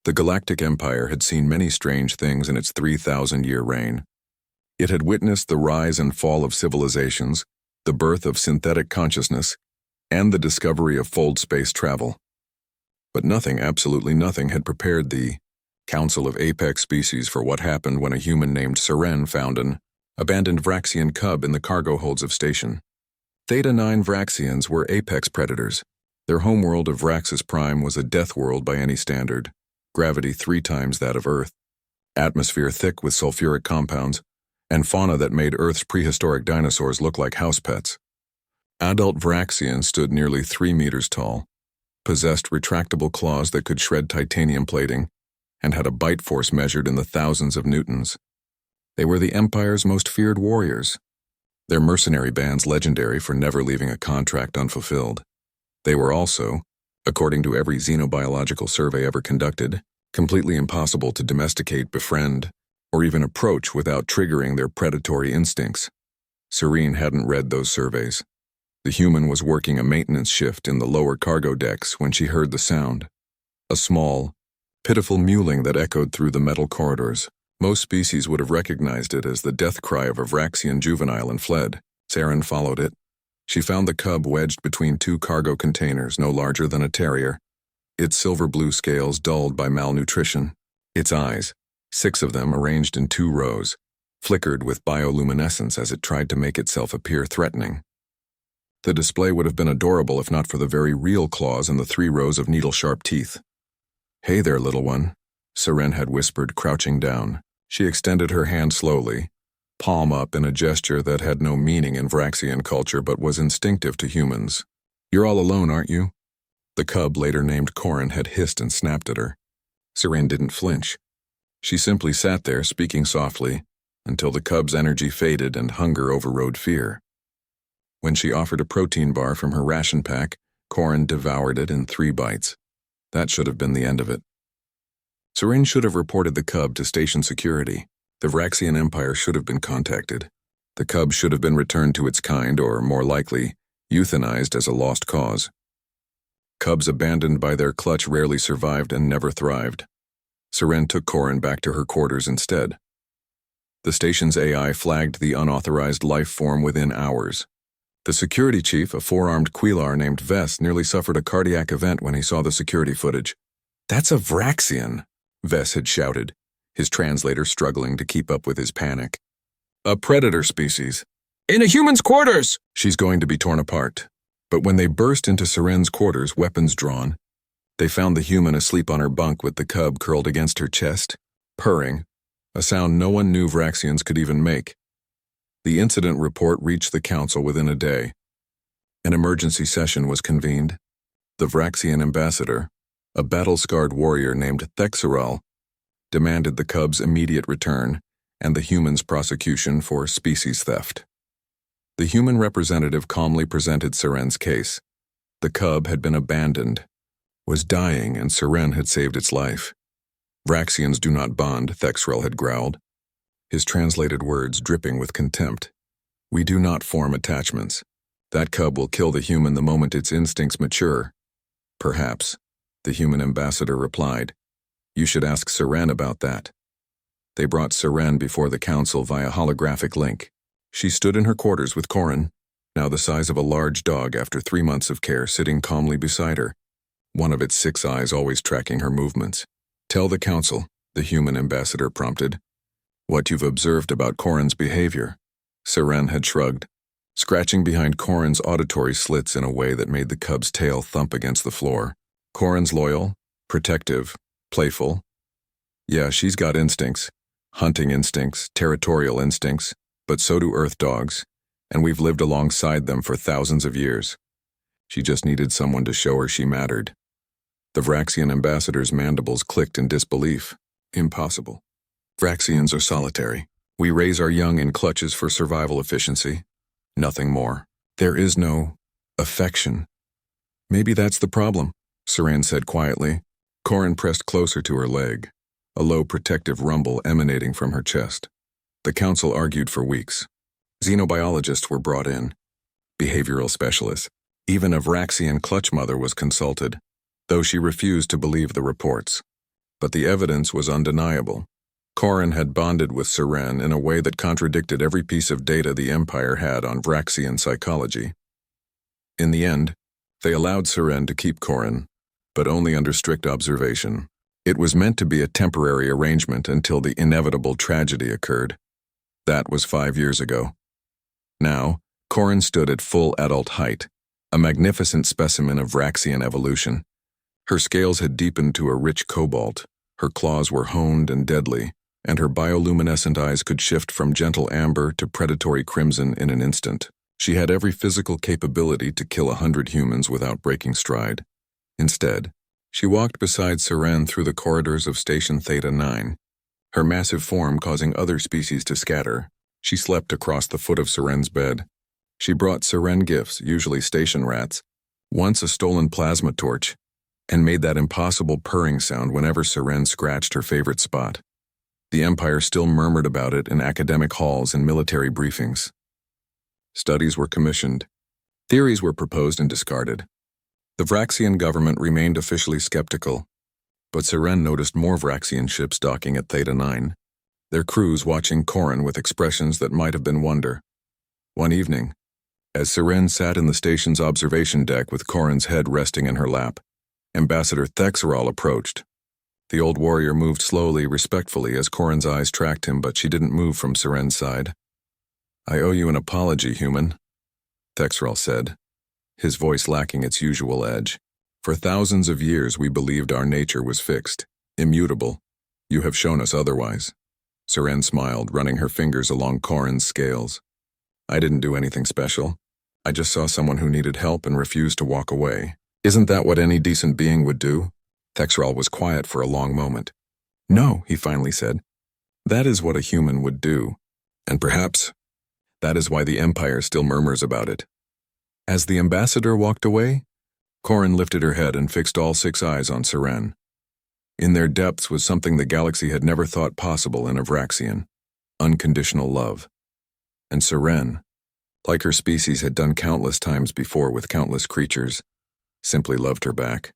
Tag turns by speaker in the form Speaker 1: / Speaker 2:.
Speaker 1: The Galactic Empire had seen many strange things in its 3,000-year reign. It had witnessed the rise and fall of civilizations, the birth of synthetic consciousness, and the discovery of fold space travel. But nothing, absolutely nothing, had prepared the Council of Apex Species for what happened when a human named Seren found an abandoned Vraxian cub in the cargo holds of station. Theta 9 Vraxians were apex predators. Their homeworld of Vraxis Prime was a death world by any standard, gravity 3 times that of Earth, atmosphere thick with sulfuric compounds, and fauna that made Earth's prehistoric dinosaurs look like house pets. Adult Vraxian stood nearly 3 meters tall, possessed retractable claws that could shred titanium plating, and had a bite force measured in the thousands of newtons. They were the Empire's most feared warriors, their mercenary bands legendary for never leaving a contract unfulfilled. They were also, according to every xenobiological survey ever conducted, completely impossible to domesticate, befriend, or even approach without triggering their predatory instincts. Serene hadn't read those surveys. The human was working a maintenance shift in the lower cargo decks when she heard the sound. A small, pitiful mewling that echoed through the metal corridors. Most species would have recognized it as the death cry of a Vraxian juvenile and fled. Seren followed it. She found the cub wedged between 2 cargo containers no larger than a terrier, its silver-blue scales dulled by malnutrition. Its eyes, 6 of them arranged in 2 rows, flickered with bioluminescence as it tried to make itself appear threatening. The display would have been adorable if not for the very real claws and the 3 rows of needle-sharp teeth. "Hey there, little one," Seren had whispered, crouching down. She extended her hand slowly, palm up in a gesture that had no meaning in Vraxian culture but was instinctive to humans. "You're all alone, aren't you?" The cub, later named Corin, had hissed and snapped at her. Seren didn't flinch. She simply sat there, speaking softly, until the cub's energy faded and hunger overrode fear. When she offered a protein bar from her ration pack, Corin devoured it in 3 bites. That should have been the end of it. Seren should have reported the cub to station security. The Vraxian Empire should have been contacted. The cub should have been returned to its kind, or more likely, euthanized as a lost cause. Cubs abandoned by their clutch rarely survived and never thrived. Seren took Corin back to her quarters instead. The station's AI flagged the unauthorized life form within hours. The security chief, a 4-armed Quelar named Vess, nearly suffered a cardiac event when he saw the security footage. "That's a Vraxian," Vess had shouted, his translator struggling to keep up with his panic. "A predator species. In a human's quarters!" She's going to be torn apart. But when they burst into Seren's quarters, weapons drawn, they found the human asleep on her bunk with the cub curled against her chest, purring, a sound no one knew Vraxians could even make. The incident report reached the council within a day. An emergency session was convened. The Vraxian ambassador, a battle-scarred warrior named Thexeral, demanded the cub's immediate return and the human's prosecution for species theft. The human representative calmly presented Seren's case. The cub had been abandoned, was dying, and Seren had saved its life. "Vraxians do not bond," Thexeral had growled, his translated words dripping with contempt. "We do not form attachments. That cub will kill the human the moment its instincts mature." "Perhaps," the human ambassador replied. "You should ask Seren about that." They brought Seren before the council via holographic link. She stood in her quarters with Corin, now the size of a large dog after 3 months of care, sitting calmly beside her, one of its 6 eyes always tracking her movements. "Tell the council," the human ambassador prompted, "what you've observed about Corin's behavior." Seren had shrugged, scratching behind Corin's auditory slits in a way that made the cub's tail thump against the floor. "Corin's loyal, protective, playful. Yeah, she's got instincts, hunting instincts, territorial instincts, but so do Earth dogs, and we've lived alongside them for thousands of years. She just needed someone to show her she mattered." The Vraxian ambassador's mandibles clicked in disbelief. "Impossible. Vraxians are solitary. We raise our young in clutches for survival efficiency. Nothing more. There is no affection." "Maybe that's the problem," Seren said quietly. Corin pressed closer to her leg, a low protective rumble emanating from her chest. The council argued for weeks. Xenobiologists were brought in, behavioral specialists. Even a Vraxian clutch mother was consulted, though she refused to believe the reports. But the evidence was undeniable. Corin had bonded with Seren in a way that contradicted every piece of data the Empire had on Vraxian psychology. In the end, they allowed Seren to keep Corin, but only under strict observation. It was meant to be a temporary arrangement until the inevitable tragedy occurred. That was 5 years ago. Now, Corin stood at full adult height, a magnificent specimen of Vraxian evolution. Her scales had deepened to a rich cobalt, her claws were honed and deadly, and her bioluminescent eyes could shift from gentle amber to predatory crimson in an instant. She had every physical capability to kill 100 humans without breaking stride. Instead, she walked beside Seren through the corridors of Station Theta 9, her massive form causing other species to scatter. She slept across the foot of Seren's bed. She brought Seren gifts, usually station rats, once a stolen plasma torch, and made that impossible purring sound whenever Seren scratched her favorite spot. The Empire still murmured about it in academic halls and military briefings. Studies were commissioned. Theories were proposed and discarded. The Vraxian government remained officially skeptical, but Seren noticed more Vraxian ships docking at Theta 9, their crews watching Corin with expressions that might have been wonder. One evening, as Seren sat in the station's observation deck with Corin's head resting in her lap, Ambassador Thexeral approached. The old warrior moved slowly, respectfully, as Corin's eyes tracked him, but she didn't move from Seren's side. "I owe you an apology, human," Thexeral said, his voice lacking its usual edge. "For thousands of years we believed our nature was fixed, immutable. You have shown us otherwise." Seren smiled, running her fingers along Corin's scales. "I didn't do anything special. I just saw someone who needed help and refused to walk away. Isn't that what any decent being would do?" Thexeral was quiet for a long moment. "No," he finally said. "That is what a human would do. And perhaps that is why the Empire still murmurs about it." As the ambassador walked away, Corin lifted her head and fixed all 6 eyes on Seren. In their depths was something the galaxy had never thought possible in a Vraxian: unconditional love. And Seren, like her species had done countless times before with countless creatures, simply loved her back.